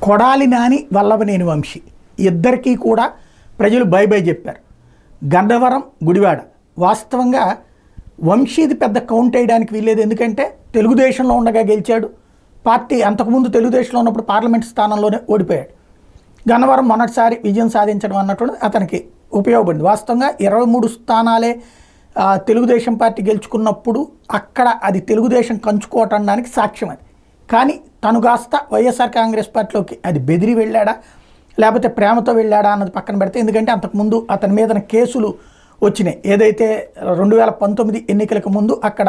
కొడాలి నాని వల్లభనేని వంశీ ఇద్దరికీ కూడా ప్రజలు బై బై చెప్పారు. గన్నవరం గుడివాడ వాస్తవంగా వంశీది పెద్ద కౌంట్ వేయడానికి వీల్లేదు, ఎందుకంటే తెలుగుదేశంలో ఉండగా గెలిచాడు. పార్టీ అంతకుముందు తెలుగుదేశంలో ఉన్నప్పుడు పార్లమెంట్ స్థానంలోనే ఓడిపోయాడు. గన్నవరం మొన్నటిసారి విజయం సాధించడం అన్నటువంటి అతనికి ఉపయోగపడింది. వాస్తవంగా 23 స్థానాలే తెలుగుదేశం పార్టీ గెలుచుకున్నప్పుడు అక్కడ అది తెలుగుదేశం కంచుకోవటానికి సాక్ష్యం అది. కానీ తను కాస్త వైఎస్ఆర్ కాంగ్రెస్ పార్టీలోకి అది బెదిరి వెళ్ళాడా లేకపోతే ప్రేమతో వెళ్ళాడా అన్నది పక్కన పెడితే, ఎందుకంటే అంతకుముందు అతని మీద కేసులు వచ్చినాయి. ఏదైతే 2019 ఎన్నికలకు ముందు అక్కడ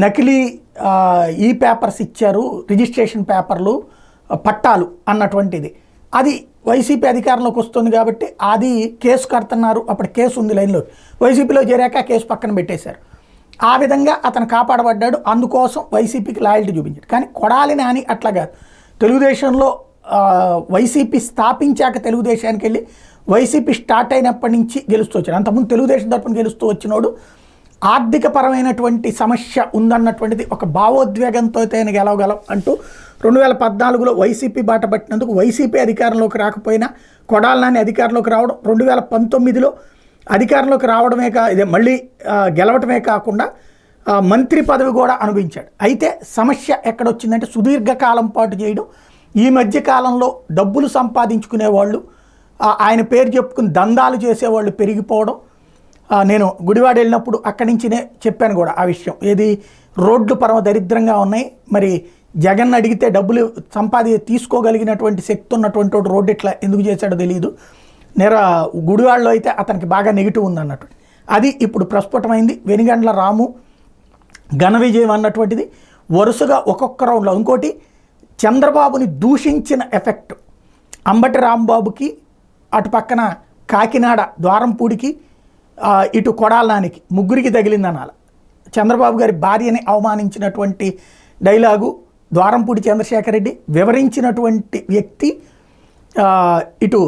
నకిలీ ఈ పేపర్స్ ఇచ్చారు, రిజిస్ట్రేషన్ పేపర్లు పట్టాలు అన్నటువంటిది, అది వైసీపీ అధికారంలోకి వస్తుంది కాబట్టి అది కేసు కడుతున్నారు. అప్పుడు కేసు ఉంది లైన్లో, వైసీపీలో చేరాక కేసు పక్కన పెట్టేశారు. ఆ విధంగా అతను కాపాడబడ్డాడు. అందుకోసం వైసీపీకి లాయల్టీ చూపించాడు. కానీ కొడాలి నాని అట్లా కాదు. తెలుగుదేశంలో వైసీపీ స్థాపించాక తెలుగుదేశానికి వెళ్ళి వైసీపీ స్టార్ట్ అయినప్పటి నుంచి గెలుస్తూ వచ్చాడు. అంతకుముందు తెలుగుదేశం తరపున గెలుస్తూ వచ్చినోడు ఆర్థికపరమైనటువంటి సమస్య ఉందన్నటువంటిది ఒక భావోద్వేగంతో ఆయన గెలవగలం అంటూ 2014లో వైసీపీ బాట పట్టినందుకు వైసీపీ అధికారంలోకి రాకపోయినా కొడాలి నాని అధికారంలోకి రావడం, 2019లో అధికారంలోకి రావడమే ఇదే మళ్ళీ గెలవటమే కాకుండా మంత్రి పదవి కూడా అనుభవించాడు. అయితే సమస్య ఎక్కడొచ్చిందంటే సుదీర్ఘకాలం పాటు చేయడం, ఈ మధ్య కాలంలో డబ్బులు సంపాదించుకునే వాళ్ళు ఆయన పేరు చెప్పుకుని దందాలు చేసేవాళ్ళు పెరిగిపోవడం. నేను గుడివాడ వెళ్ళినప్పుడు అక్కడి నుంచినే చెప్పాను కూడా ఆ విషయం. ఏది రోడ్లు పరమ దరిద్రంగా ఉన్నాయి, మరి జగన్ అడిగితే డబ్బులు తీసుకోగలిగినటువంటి శక్తి ఉన్నటువంటి రోడ్డు ఇట్లా ఎందుకు చేశాడో తెలియదు. గుడివాడలో అయితే అతనికి బాగా నెగిటివ్ ఉందన్నట్టు అది ఇప్పుడు ప్రస్ఫుటమైంది. వెనుగండ్ల రాము ఘన విజయం అన్నటువంటిది వరుసగా ఒక్కొక్క రౌండ్లో. ఇంకోటి చంద్రబాబుని దూషించిన ఎఫెక్ట్ అంబటి రాంబాబుకి, అటు పక్కన కాకినాడ ద్వారంపూడికి, ఇటు కొడాలి నానికి ముగ్గురికి తగిలిందనాలి. చంద్రబాబు గారి భార్యని అవమానించినటువంటి డైలాగు ద్వారంపూడి చంద్రశేఖర్ రెడ్డి వివరించినటువంటి వ్యక్తి ఇటు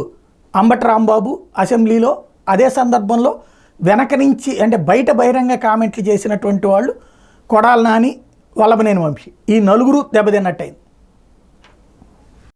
అంబటి రాంబాబు అసెంబ్లీలో. అదే సందర్భంలో వెనక నుంచి అంటే బయట బహిరంగ కామెంట్లు చేసినటువంటి వాళ్ళు కొడాలి నాని, వల్లభనేని వంశీ, ఈ నలుగురు దెబ్బతిన్నట్టయింది.